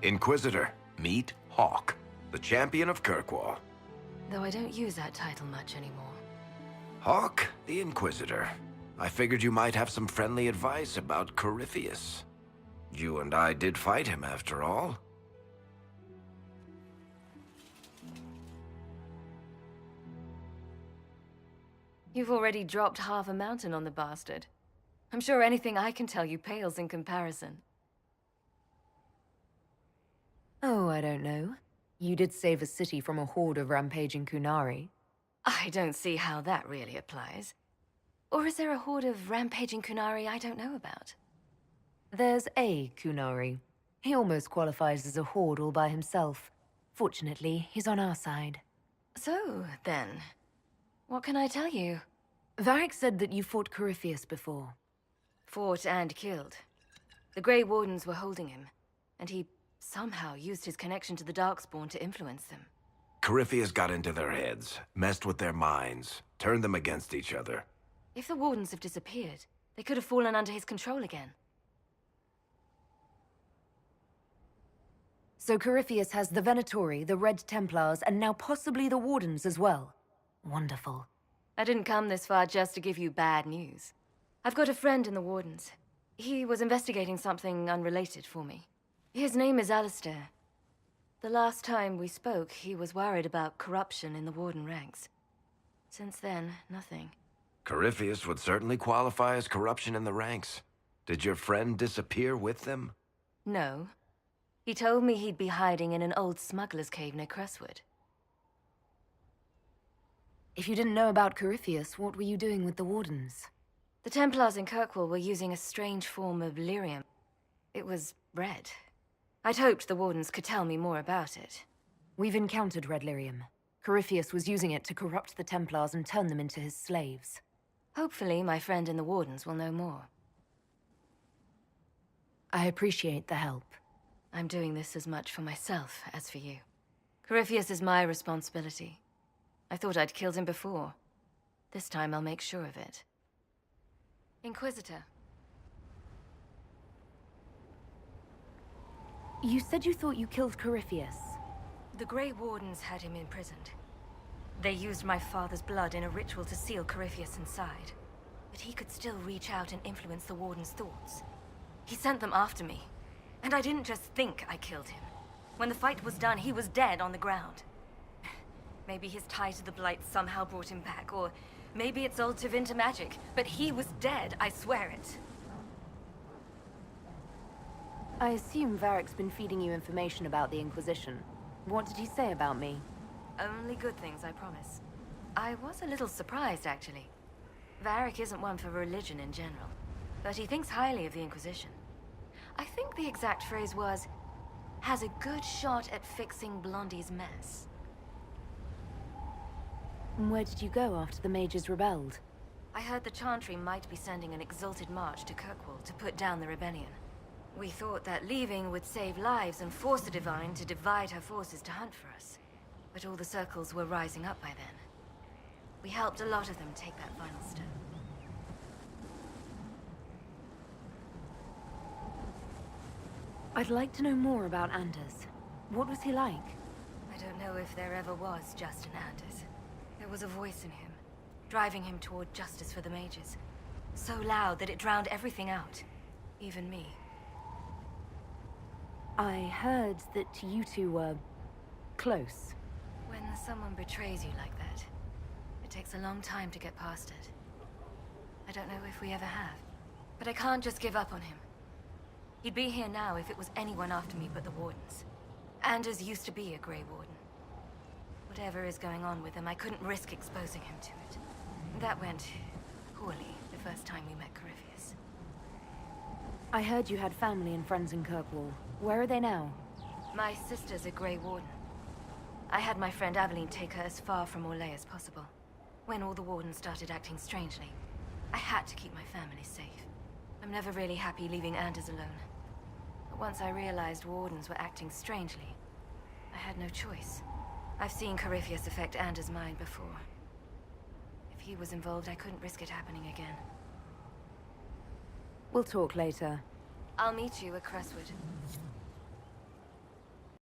Inquisitor, meet Hawke, the champion of Kirkwall. Though I don't use that title much anymore. Hawke, the Inquisitor. I figured you might have some friendly advice about Corypheus. You and I did fight him, after all. You've already dropped half a mountain on the bastard. I'm sure anything I can tell you pales in comparison. Oh, I don't know. You did save a city from a horde of rampaging Kunari. I don't see how that really applies. Or is there a horde of rampaging Kunari I don't know about? There's a Kunari. He almost qualifies as a horde all by himself. Fortunately, he's on our side. So, then, what can I tell you? Varric said that you fought Corypheus before. Fought and killed. The Grey Wardens were holding him, and he somehow used his connection to the Darkspawn to influence them. Corypheus got into their heads, messed with their minds, turned them against each other. If the Wardens have disappeared, they could have fallen under his control again. So Corypheus has the Venatori, the Red Templars, and now possibly the Wardens as well. Wonderful. I didn't come this far just to give you bad news. I've got a friend in the Wardens. He was investigating something unrelated for me. His name is Alistair. The last time we spoke, he was worried about corruption in the Warden ranks. Since then, nothing. Corypheus would certainly qualify as corruption in the ranks. Did your friend disappear with them? No. He told me he'd be hiding in an old smuggler's cave near Crestwood. If you didn't know about Corypheus, what were you doing with the Wardens? The Templars in Kirkwall were using a strange form of lyrium. It was red. I'd hoped the Wardens could tell me more about it. We've encountered red lyrium. Corypheus was using it to corrupt the Templars and turn them into his slaves. Hopefully, my friend in the Wardens will know more. I appreciate the help. I'm doing this as much for myself as for you. Corypheus is my responsibility. I thought I'd killed him before. This time I'll make sure of it. Inquisitor. You said you thought you killed Corypheus. The Grey Wardens had him imprisoned. They used my father's blood in a ritual to seal Corypheus inside. But he could still reach out and influence the Warden's thoughts. He sent them after me. And I didn't just think I killed him. When the fight was done, he was dead on the ground. Maybe his tie to the Blight somehow brought him back, or maybe it's old Tevinter magic, but he was dead, I swear it. I assume Varric's been feeding you information about the Inquisition. What did he say about me? Only good things, I promise. I was a little surprised, actually. Varric isn't one for religion in general, but he thinks highly of the Inquisition. I think the exact phrase was, has a good shot at fixing Blondie's mess. Where did you go after the mages rebelled? I heard the Chantry might be sending an exalted march to Kirkwall to put down the rebellion. We thought that leaving would save lives and force the Divine to divide her forces to hunt for us. But all the circles were rising up by then. We helped a lot of them take that final step. I'd like to know more about Anders. What was he like? I don't know if there ever was just an Anders. There was a voice in him, driving him toward justice for the mages. So loud that it drowned everything out. Even me. I heard that you two were close. When someone betrays you like that, it takes a long time to get past it. I don't know if we ever have. But I can't just give up on him. He'd be here now if it was anyone after me but the Wardens. Anders used to be a Grey Warden. Whatever is going on with him, I couldn't risk exposing him to it. That went poorly the first time we met Corypheus. I heard you had family and friends in Kirkwall. Where are they now? My sister's a Grey Warden. I had my friend Aveline take her as far from Orlais as possible. When all the Wardens started acting strangely, I had to keep my family safe. I'm never really happy leaving Anders alone. But once I realized Wardens were acting strangely, I had no choice. I've seen Corypheus affect Anders' mind before. If he was involved, I couldn't risk it happening again. We'll talk later. I'll meet you at Crestwood.